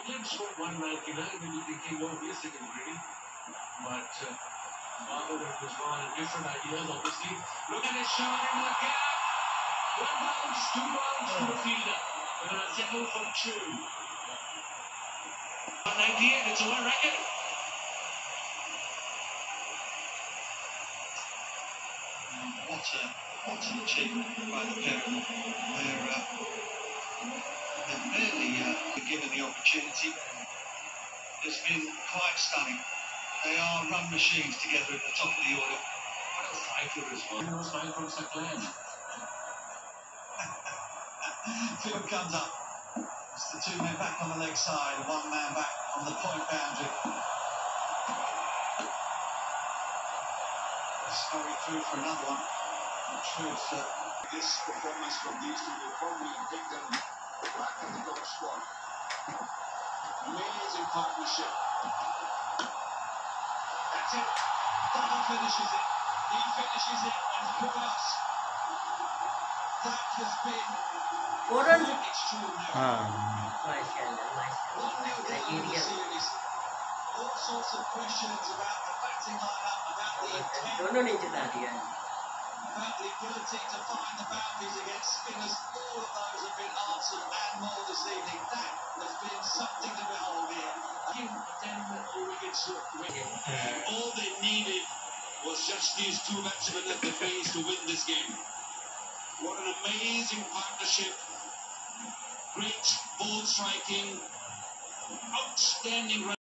England scored 199 when you thinking, oh, yes, they can ready. But Margaret was wrong and different ideas, obviously. Look at his shot into the gap. 1 bounce, 2 bounce to the fielder. Settle for 2. 198, it's a world record. What an achievement by the pair of them. They've really been given the opportunity. It's been quite stunning. They are run machines together at the top of the order. What a striker as well. He was flying from Scotland. Field comes up. It's the 2 men back on the leg side, 1 man back on the point boundary. Let's hurry through for another one. This performance from these two will probably take them back in the top squad. Amazing partnership. That's it. Double finishes it. He finishes it, and for us, that has been extraordinary. Series. All sorts of questions about the batting lineup, about the intent, about the ability to find the boundaries against spinners. All of those have been answered and more this evening. That has been something to behold here. 10 wickets. All they needed was just these 2 batsmen at the crease to win this game. What an amazing partnership. Great ball striking. Outstanding.